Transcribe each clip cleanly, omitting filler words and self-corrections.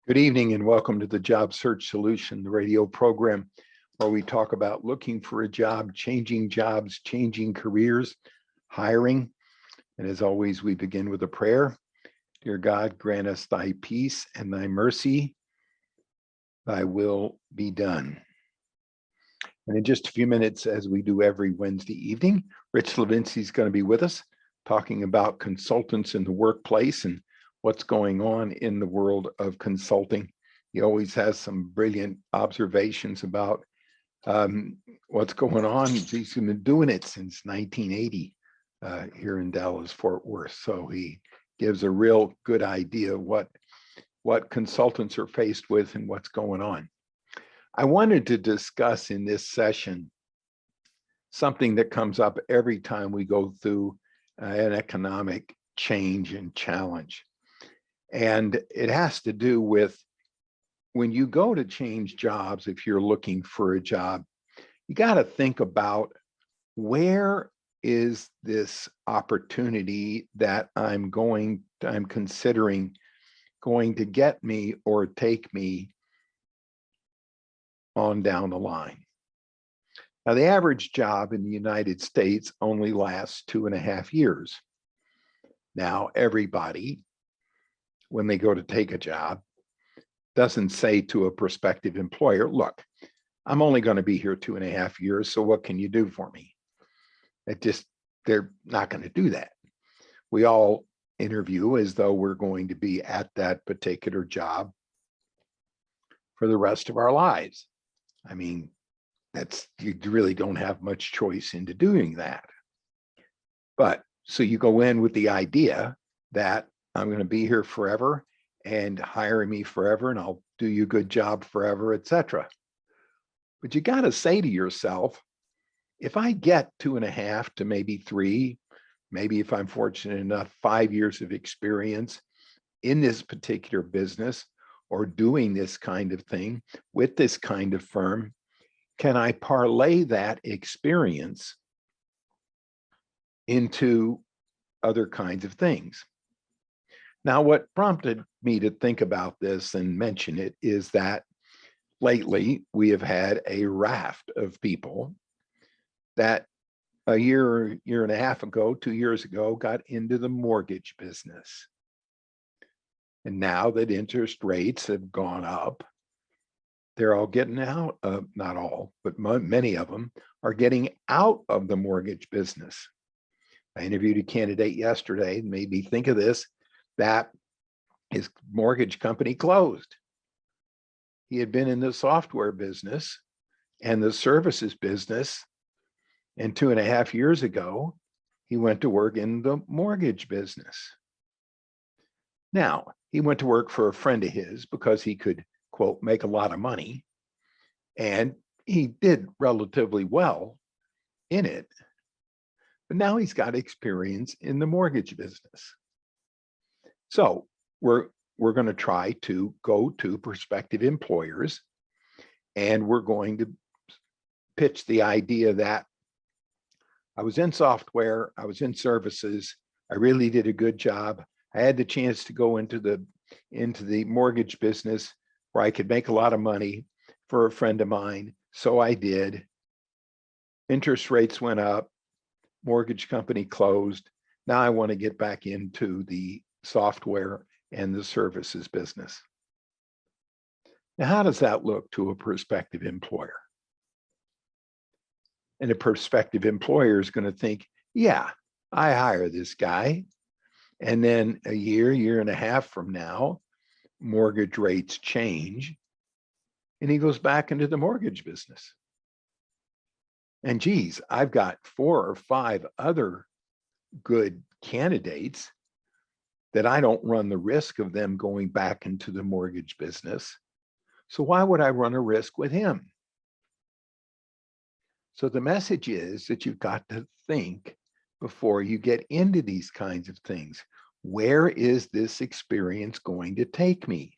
Good evening and welcome to the Job Search Solution, the radio program where we talk about looking for a job, changing jobs, changing careers, hiring. And as always, we begin with a prayer. Dear God, grant us thy peace and thy mercy. Thy will be done. And in just a few minutes, as we do every Wednesday evening, Rich Levinsky is going to be with us talking about consultants in the workplace and what's going on in the world of consulting. He always has some brilliant observations about what's going on. He's been doing it since 1980 here in Dallas, Fort Worth. So he gives a real good idea of what consultants are faced with and what's going on. I wanted to discuss in this session something that comes up every time we go through an economic change and challenge. And it has to do with when you go to change jobs, if you're looking for a job, you got to think about where is this opportunity that I'm considering going to get me or take me on down the line. Now, the average job in the United States only lasts 2.5 years. Now, everybody, when they go to take a job, doesn't say to a prospective employer, look, I'm only going to be here 2.5 years, so what can you do for me? They're not going to do that. We all interview as though we're going to be at that particular job for the rest of our lives. I mean, you really don't have much choice into doing that. But so you go in with the idea that I'm going to be here forever and hire me forever and I'll do you a good job forever, etc. But you got to say to yourself, if I get 2.5 to maybe 3, maybe if I'm fortunate enough, 5 years of experience in this particular business or doing this kind of thing with this kind of firm, can I parlay that experience into other kinds of things? Now, what prompted me to think about this and mention it is that lately we have had a raft of people that a year and a half ago, 2 years ago, got into the mortgage business. And now that interest rates have gone up, they're all getting out of, not all, but many of them are getting out of the mortgage business. I interviewed a candidate yesterday, made me think of this, that his mortgage company closed. He had been in the software business and the services business, and 2.5 years ago, he went to work in the mortgage business. Now, he went to work for a friend of his because he could, quote, make a lot of money, and he did relatively well in it. But now he's got experience in the mortgage business. So we're going to try to go to prospective employers, and we're going to pitch the idea that I was in software, I was in services, I really did a good job. I had the chance to go into the mortgage business where I could make a lot of money for a friend of mine. So I did. Interest rates went up, mortgage company closed. Now I want to get back into the software and the services business. Now, how does that look to a prospective employer? And a prospective employer is going to think, yeah, I hire this guy. And then a year and a half from now, mortgage rates change and he goes back into the mortgage business. And geez, I've got 4 or 5 other good candidates that I don't run the risk of them going back into the mortgage business. So why would I run a risk with him? So the message is that you've got to think before you get into these kinds of things. Where is this experience going to take me?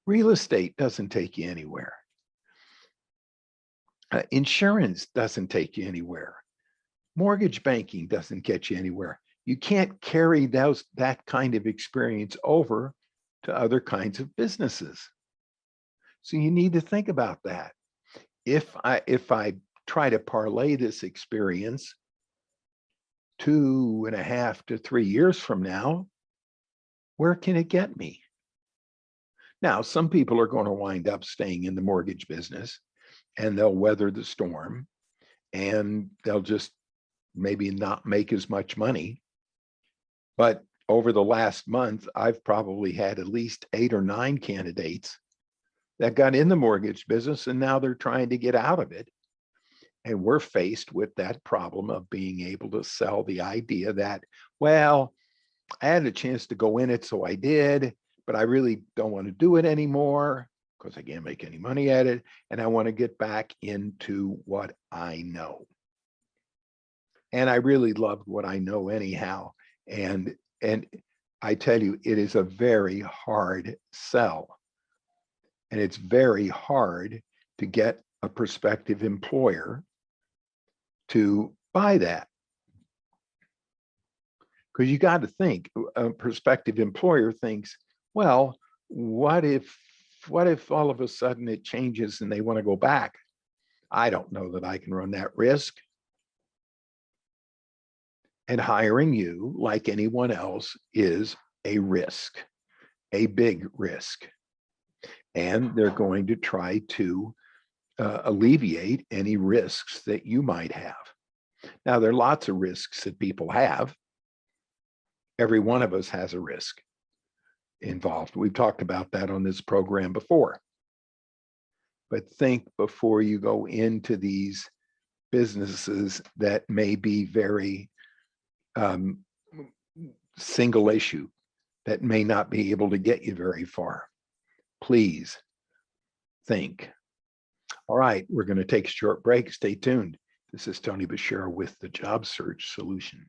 Real estate doesn't take you anywhere. Insurance doesn't take you anywhere. Mortgage banking doesn't get you anywhere. You can't carry that kind of experience over to other kinds of businesses. So you need to think about that. If I try to parlay this experience 2.5 to 3 years from now, where can it get me? Now, some people are going to wind up staying in the mortgage business and they'll weather the storm and they'll just maybe not make as much money. But over the last month, I've probably had at least 8 or 9 candidates that got in the mortgage business and now they're trying to get out of it. And we're faced with that problem of being able to sell the idea that, well, I had a chance to go in it, so I did, but I really don't want to do it anymore because I can't make any money at it. And I want to get back into what I know. And I really loved what I know anyhow. And I tell you, it is a very hard sell. And it's very hard to get a prospective employer to buy that. Because you got to think, a prospective employer thinks, well, what if all of a sudden it changes and they want to go back? I don't know that I can run that risk. And hiring you, like anyone else, is a risk, a big risk. And they're going to try to alleviate any risks that you might have. Now, there are lots of risks that people have. Every one of us has a risk involved. We've talked about that on this program before. But think before you go into these businesses that may be very single issue, that may not be able to get you very far. Please think. All right, we're going to take a short break. Stay tuned. This is Tony Bashir with the Job Search Solution.